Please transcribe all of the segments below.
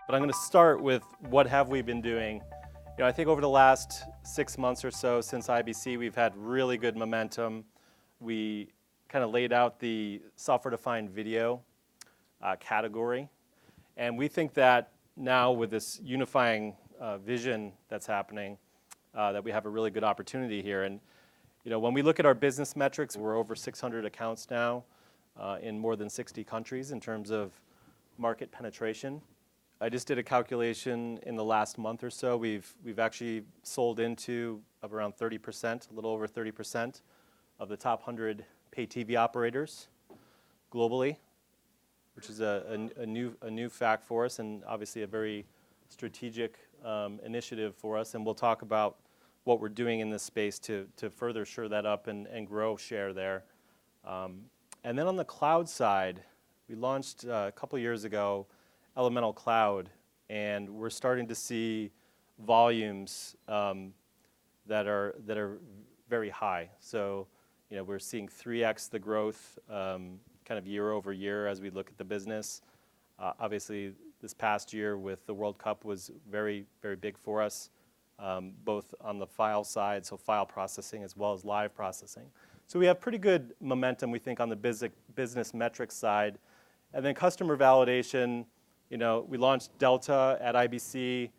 But I'm going to start with what have we been doing. I think over the last 6 months or so since IBC, we've had really good momentum. We kind of laid out the software-defined video category. And we think that now with this unifying vision that's happening, that we have a really good opportunity here. And when we look at our business metrics, we're over 600 accounts now in more than 60 countries in terms of market penetration. I just did a calculation in the last month or so. We've actually sold into of around 30%, a little over 30% of the top 100 pay TV operators globally, which is a new fact for us and obviously a very strategic initiative for us. And we'll talk about what we're doing in this space to further shore that up and grow share there. And then on the cloud side, we launched a couple years ago Elemental Cloud, and we're starting to see volumes that are very high. So we're seeing 3x the growth kind of year over year as we look at the business. Obviously, this past year with the World Cup was very, very big for us, both on the file side, so file processing, as well as live processing. So we have pretty good momentum, we think, on the business metrics side. And then customer validation, we launched Delta at IBC.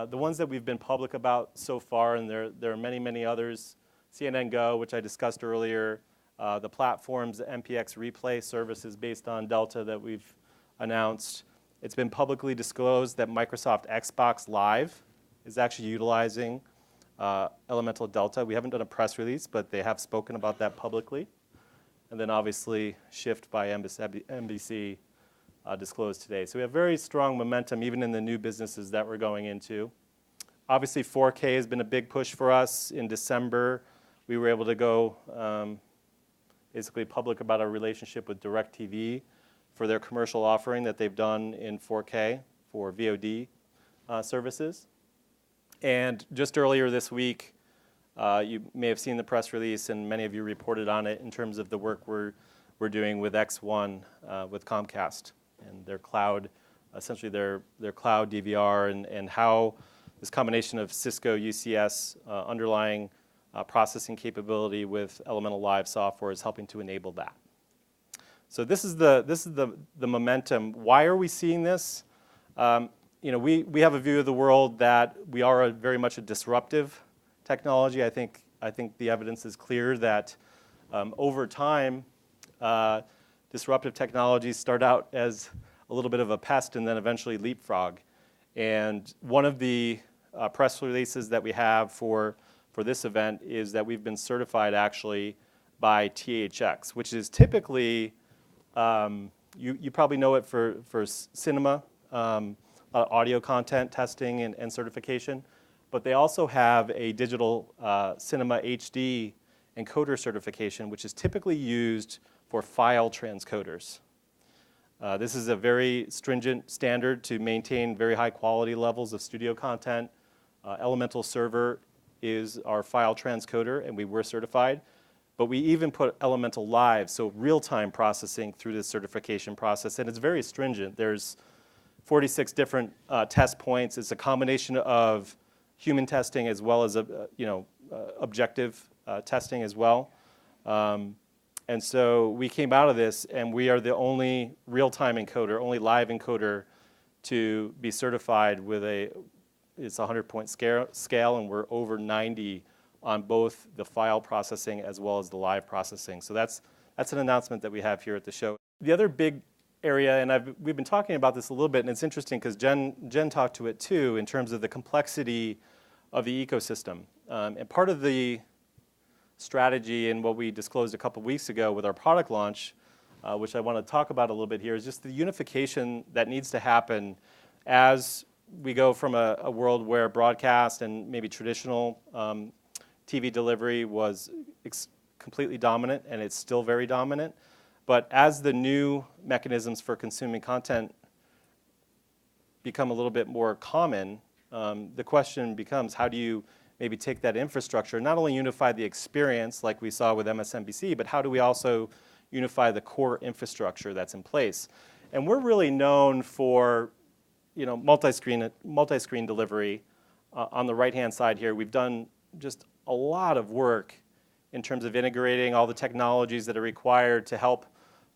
The ones that we've been public about so far, and there are many, many others, CNN Go, which I discussed earlier, the platform's MPX replay services based on Delta that we've announced. It's been publicly disclosed that Microsoft Xbox Live is actually utilizing Elemental Delta. We haven't done a press release, but they have spoken about that publicly. And then obviously Shift by NBC disclosed today. So we have very strong momentum even in the new businesses that we're going into. Obviously 4K has been a big push for us. In December, we were able to go basically public about our relationship with DirecTV for their commercial offering that they've done in 4K for VOD services. And just earlier this week, you may have seen the press release, and many of you reported on it in terms of the work we're doing with X1 with Comcast and their cloud, essentially their cloud DVR, and how this combination of Cisco UCS underlying processing capability with Elemental Live software is helping to enable that. So this is the momentum. Why are we seeing this? We have a view of the world that we are very much a disruptive technology. I think the evidence is clear that over time, disruptive technologies start out as a little bit of a pest and then eventually leapfrog. And one of the press releases that we have for this event is that we've been certified actually by THX, which is typically, you probably know it for cinema, audio content testing and certification, but they also have a digital cinema HD encoder certification, which is typically used for file transcoders. This is a very stringent standard to maintain very high quality levels of studio content. Elemental Server is our file transcoder, and we were certified. But we even put Elemental Live, so real-time processing through this certification process, and it's very stringent. There's 46 different test points. It's a combination of human testing as well as objective testing as well. And so we came out of this, and we are the only real-time encoder, only live encoder to be certified with it's a 100-point scale, and we're over 90 on both the file processing as well as the live processing. So that's an announcement that we have here at the show. The other big area, and we've been talking about this a little bit, and it's interesting because Jen talked to it too in terms of the complexity of the ecosystem. And part of the strategy and what we disclosed a couple weeks ago with our product launch, which I want to talk about a little bit here, is just the unification that needs to happen as we go from a world where broadcast and maybe traditional TV delivery was completely dominant, and it's still very dominant. But as the new mechanisms for consuming content become a little bit more common, the question becomes, how do you maybe take that infrastructure, not only unify the experience like we saw with MSNBC, but how do we also unify the core infrastructure that's in place? And we're really known for multi-screen delivery. On the right-hand side here, we've done just a lot of work in terms of integrating all the technologies that are required to help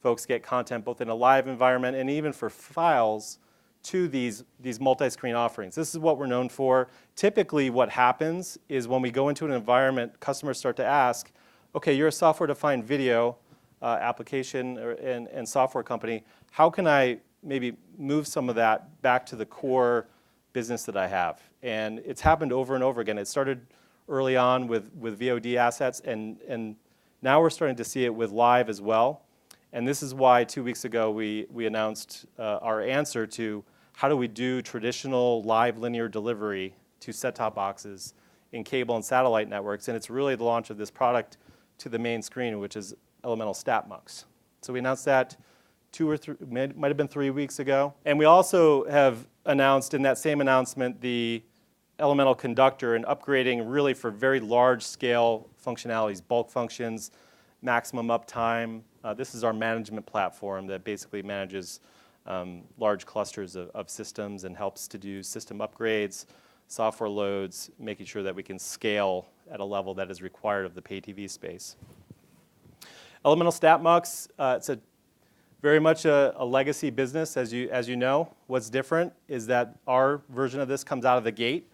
folks get content both in a live environment and even for files to these multi-screen offerings. This is what we're known for. Typically what happens is when we go into an environment, customers start to ask, okay, you're a software-defined video application and software company. How can I maybe move some of that back to the core business that I have? And it's happened over and over again. It started early on with VOD assets, and now we're starting to see it with live as well. And this is why 2 weeks ago we announced our answer to how do we do traditional live linear delivery to set-top boxes in cable and satellite networks. And it's really the launch of this product to the main screen, which is Elemental StatMux. So we announced that 2 or 3, might have been 3 weeks ago. And we also have announced in that same announcement the Elemental Conductor and upgrading really for very large scale functionalities, bulk functions, maximum uptime. This is our management platform that basically manages large clusters of systems and helps to do system upgrades, software loads, making sure that we can scale at a level that is required of the pay TV space. Elemental StatMux, it's very much a legacy business, as you know. What's different is that our version of this comes out of the gate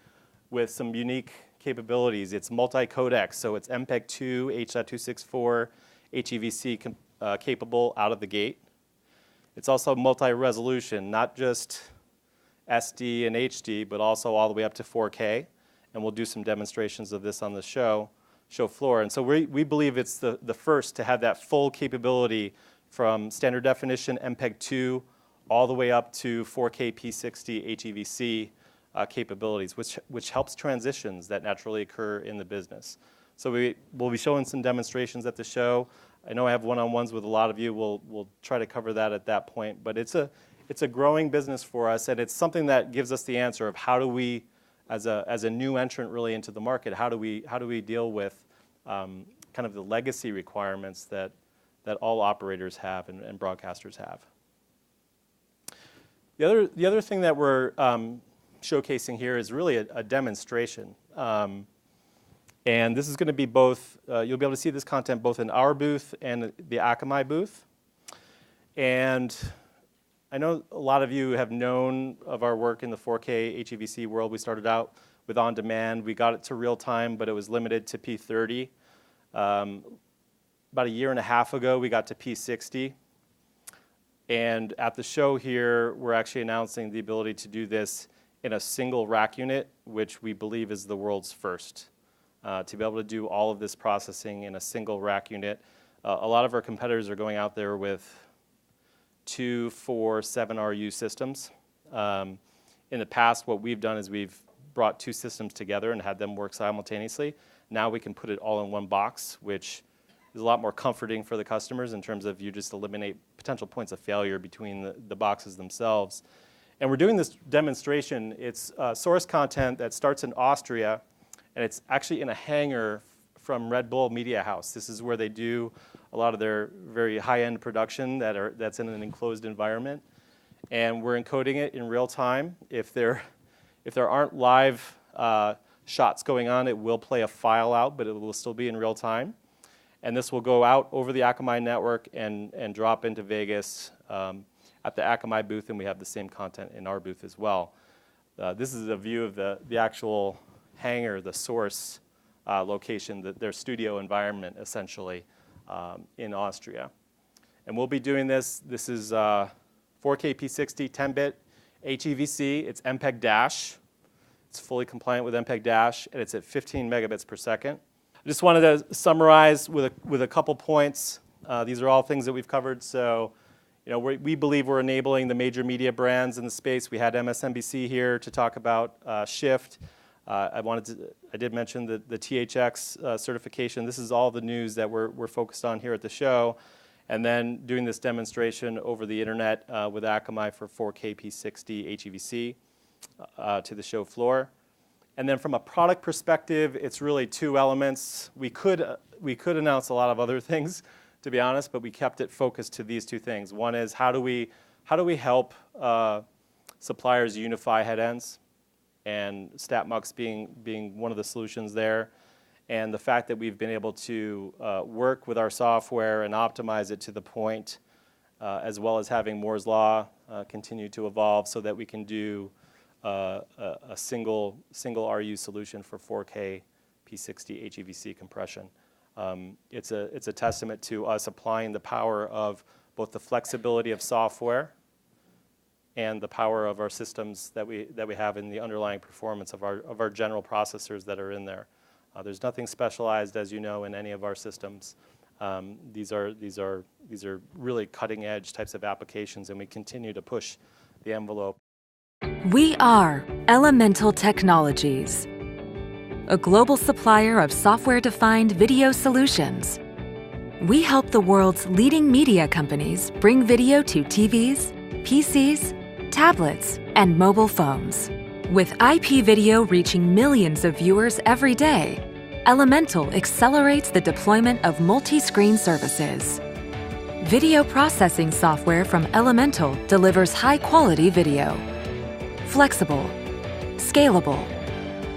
with some unique capabilities. It's multi-codec, so it's MPEG-2, H.264, HEVC capable out of the gate. It's also multi-resolution, not just SD and HD, but also all the way up to 4K. And we'll do some demonstrations of this on the show floor. And so we believe it's the first to have that full capability from standard definition MPEG-2 all the way up to 4K P60 HEVC capabilities, which helps transitions that naturally occur in the business. So we'll be showing some demonstrations at the show. I know I have one-on-ones with a lot of you. We'll try to cover that at that point. But it's a growing business for us, and it's something that gives us the answer of how do we, as a new entrant really into the market, how do we deal with kind of the legacy requirements that all operators have and broadcasters have. The other thing that we're showcasing here is really a demonstration. And this is going to be both, you'll be able to see this content both in our booth and the Akamai booth. And I know a lot of you have known of our work in the 4K HEVC world. We started out with on-demand. We got it to real-time, but it was limited to P30. About a year and a half ago, we got to P60. And at the show here, we're actually announcing the ability to do this in a single rack unit, which we believe is the world's first. To be able to do all of this processing in a single rack unit. A lot of our competitors are going out there with 2, 4, 7 RU systems. In the past, what we've done is we've brought 2 systems together and had them work simultaneously. Now we can put it all in one box, which is a lot more comforting for the customers in terms of you just eliminate potential points of failure between the boxes themselves. And we're doing this demonstration. It's source content that starts in Austria, and it's actually in a hangar from Red Bull Media House. This is where they do a lot of their very high-end production that's in an enclosed environment. And we're encoding it in real time. If there aren't live shots going on, it will play a file out, but it will still be in real time. And this will go out over the Akamai network and drop into Vegas at the Akamai booth, and we have the same content in our booth as well. This is a view of the actual hangar, the source location, their studio environment, essentially, in Austria. And we'll be doing this. This is 4K P60, 10-bit HEVC. It's MPEG-Dash. It's fully compliant with MPEG-Dash, and it's at 15 megabits per second. I just wanted to summarize with a couple points. These are all things that we've covered. So, we believe we're enabling the major media brands in the space. We had MSNBC here to talk about Shift. I did mention the THX certification. This is all the news that we're focused on here at the show. And then doing this demonstration over the internet with Akamai for 4K P60 HEVC to the show floor. And then from a product perspective, it's really 2 elements. We could announce a lot of other things, to be honest, but we kept it focused to these 2 things. One is how do we help suppliers unify head ends, and StatMux being one of the solutions there. And the fact that we've been able to work with our software and optimize it to the point, as well as having Moore's Law continue to evolve so that we can do a single RU solution for 4K P60 HEVC compression. It's a testament to us applying the power of both the flexibility of software and the power of our systems that we have in the underlying performance of our general processors that are in there. There's nothing specialized, as you know, in any of our systems. These are really cutting edge types of applications, and we continue to push the envelope. We are Elemental Technologies, a global supplier of software-defined video solutions. We help the world's leading media companies bring video to TVs, PCs, tablets, and mobile phones. With IP video reaching millions of viewers every day, Elemental accelerates the deployment of multi-screen services. Video processing software from Elemental delivers high-quality video. Flexible, scalable,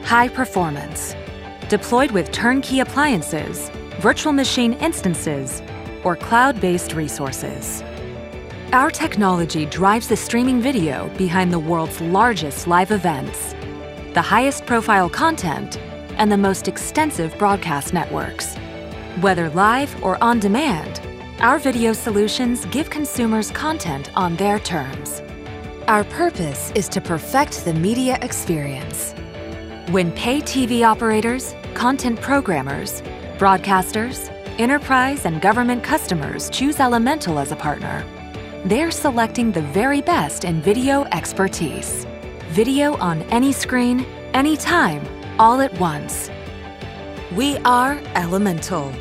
high performance, deployed with turnkey appliances, virtual machine instances, or cloud-based resources. Our technology drives the streaming video behind the world's largest live events, the highest profile content, and the most extensive broadcast networks. Whether live or on demand, our video solutions give consumers content on their terms. Our purpose is to perfect the media experience. When pay TV operators, content programmers, broadcasters, enterprise and government customers choose Elemental as a partner, they're selecting the very best in video expertise. Video on any screen, anytime, all at once. We are Elemental.